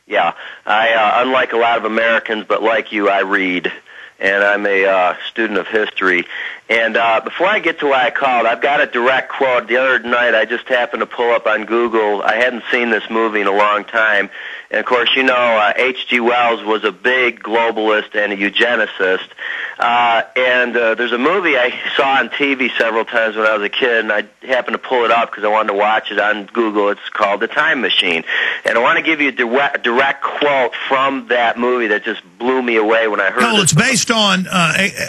Yeah, unlike a lot of Americans, but like you, I read, and I'm a student of history. And before I get to why I called, I've got a direct quote. The other night, I just happened to pull up on Google. I hadn't seen this movie in a long time. And, of course, you know, H.G. Wells was a big globalist and a eugenicist. And there's a movie I saw on TV several times when I was a kid, and I happened to pull it up because I wanted to watch it on Google. It's called The Time Machine. And I want to give you a direct quote from that movie that just blew me away when I heard it. Well, it's based on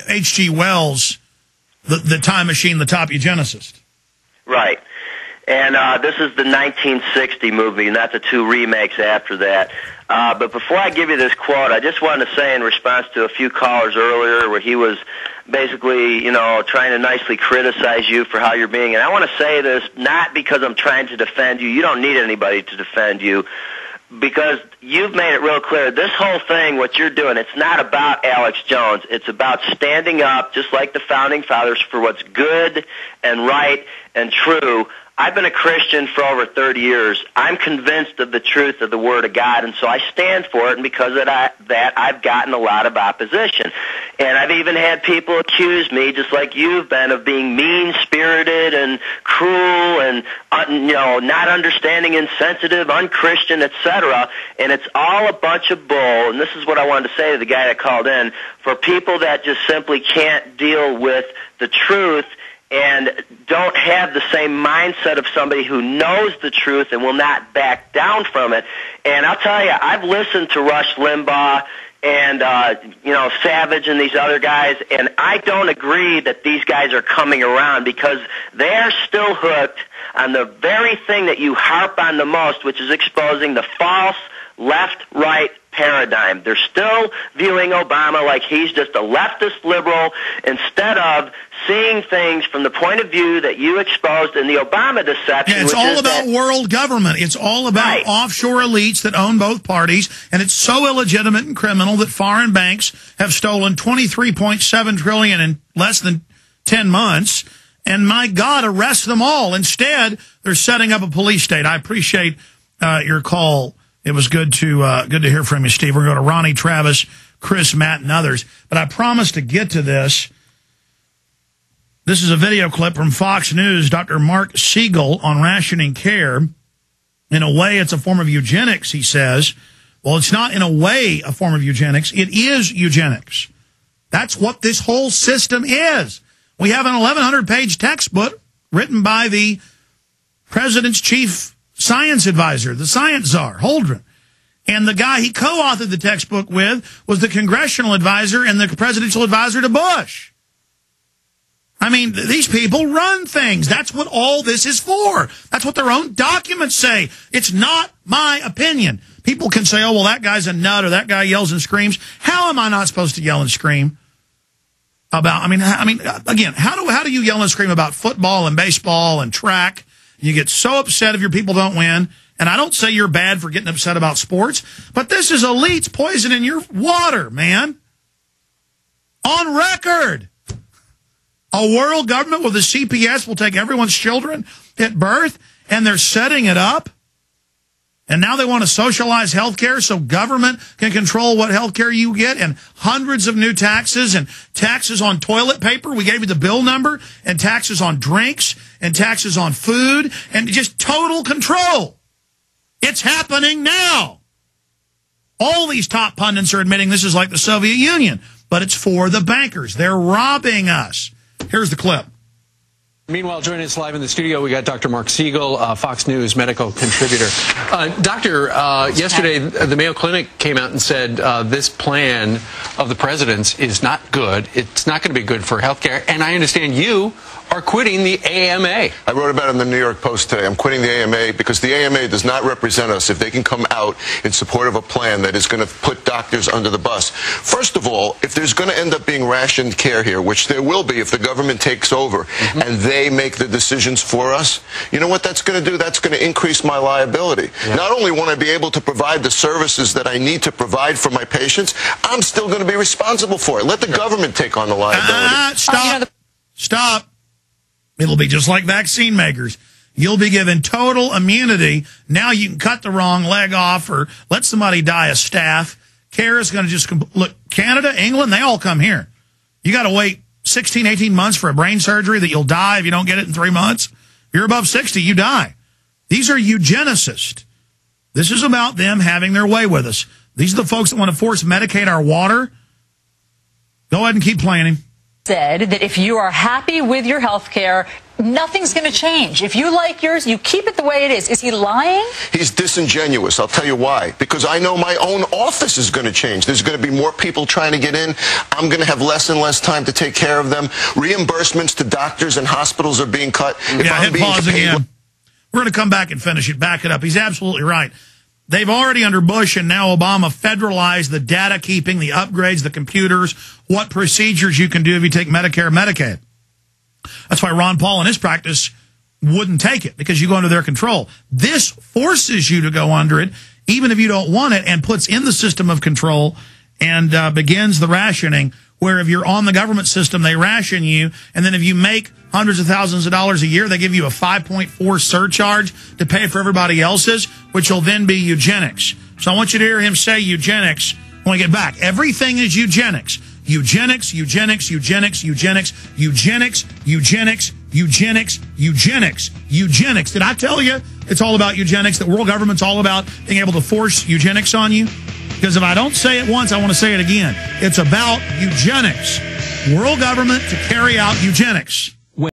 H.G. Wells, the Time Machine, the top eugenicist. Right. And this is the 1960 movie, not the two remakes after that. But before I give you this quote, I just wanted to say in response to a few callers earlier where he was basically, you know, trying to nicely criticize you for how you're being. And I want to say this not because I'm trying to defend you. You don't need anybody to defend you, because you've made it real clear. This whole thing, what you're doing, it's not about Alex Jones. It's about standing up, just like the Founding Fathers, for what's good and right and true. I've been a Christian for over 30 years. I'm convinced of the truth of the Word of God, and so I stand for it, and because of that, I've gotten a lot of opposition. And I've even had people accuse me, just like you've been, of being mean-spirited and cruel and, you know, not understanding, insensitive, unchristian, etc. And it's all a bunch of bull, and this is what I wanted to say to the guy that called in. For people that just simply can't deal with the truth and don't have the same mindset of somebody who knows the truth and will not back down from it. And I'll tell you, I've listened to Rush Limbaugh and, you know, Savage and these other guys, and I don't agree that these guys are coming around, because they are still hooked on the very thing that you harp on the most, which is exposing the false left-right paradigm. They're still viewing Obama like he's just a leftist liberal, instead of seeing things from the point of view that you exposed in the Obama deception. Yeah, it's all about world government. It's all about offshore elites that own both parties, and it's so illegitimate and criminal that foreign banks have stolen $23.7 trillion in less than 10 months. And my God, arrest them all. Instead, they're setting up a police state. I appreciate your call. It was good to hear from you, Steve. We're going to go to Ronnie, Travis, Chris, Matt, and others. But I promised to get to this. This is a video clip from Fox News. Dr. Mark Siegel on rationing care. In a way, it's a form of eugenics, he says. Well, it's not in a way a form of eugenics. It is eugenics. That's what this whole system is. We have an 1,100-page textbook written by the president's chief science advisor, the science czar, Holdren. And the guy he co-authored the textbook with was the congressional advisor and the presidential advisor to Bush. I mean, these people run things. That's what all this is for. That's what their own documents say. It's not my opinion. People can say, oh, well, that guy's a nut, or that guy yells and screams. How am I not supposed to yell and scream about, I mean, again, how do you yell and scream about football and baseball and track? You get so upset if your people don't win. And I don't say you're bad for getting upset about sports, but this is elites poisoning your water, man. On record. A world government with a CPS will take everyone's children at birth, and they're setting it up. And now they want to socialize health care so government can control what health care you get, and hundreds of new taxes, and taxes on toilet paper. We gave you the bill number, and taxes on drinks, and taxes on food, and just total control. It's happening now. All these top pundits are admitting this is like the Soviet Union, but it's for the bankers. They're robbing us. Here's the clip. Meanwhile, joining us live in the studio, we got Dr. Mark Siegel, Fox News medical contributor. Doctor, yesterday the Mayo Clinic came out and said this plan of the president's is not good. It's not going to be good for health care. And I understand you are quitting the AMA. I wrote about it in the New York Post today. I'm quitting the AMA because the AMA does not represent us if they can come out in support of a plan that is going to put doctors under the bus. First of all, if there's going to end up being rationed care here, which there will be if the government takes over and they make the decisions for us, you know what that's going to do? That's going to increase my liability. Yeah. Not only won't I be able to provide the services that I need to provide for my patients, I'm still going to be responsible for it. Let the government take on the liability. Stop. Stop. It'll be just like vaccine makers. You'll be given total immunity. Now you can cut the wrong leg off or let somebody die of staph. Care is going to just look. Canada, England, they all come here. You got to wait 16, 18 months for a brain surgery that you'll die if you don't get it in 3 months. If you're above 60, you die. These are eugenicists. This is about them having their way with us. These are the folks that want to force Medicaid our water. Go ahead and keep playing him. Said that if you are happy with your health care, nothing's going to change. If you like yours, you keep it the way it is. Is he lying? He's disingenuous. I'll tell you why. Because I know my own office is going to change. There's going to be more people trying to get in. I'm going to have less and less time to take care of them. Reimbursements to doctors and hospitals are being cut. Hit pause again. We're going to come back and finish it. Back it up. He's absolutely right. They've already, under Bush and now Obama, federalized the data keeping, the upgrades, the computers, what procedures you can do if you take Medicare and Medicaid. That's why Ron Paul in his practice wouldn't take it, because you go under their control. This forces you to go under it, even if you don't want it, and puts in the system of control and begins the rationing, where if you're on the government system, they ration you, and then if you make hundreds of thousands of dollars a year, they give you a 5.4 surcharge to pay for everybody else's, which will then be eugenics. So I want you to hear him say eugenics when we get back. Everything is eugenics. Eugenics, eugenics, eugenics, eugenics, eugenics, eugenics, eugenics, eugenics, eugenics. Did I tell you it's all about eugenics, that world government's all about being able to force eugenics on you? Because if I don't say it once, I want to say it again. It's about eugenics. World government to carry out eugenics.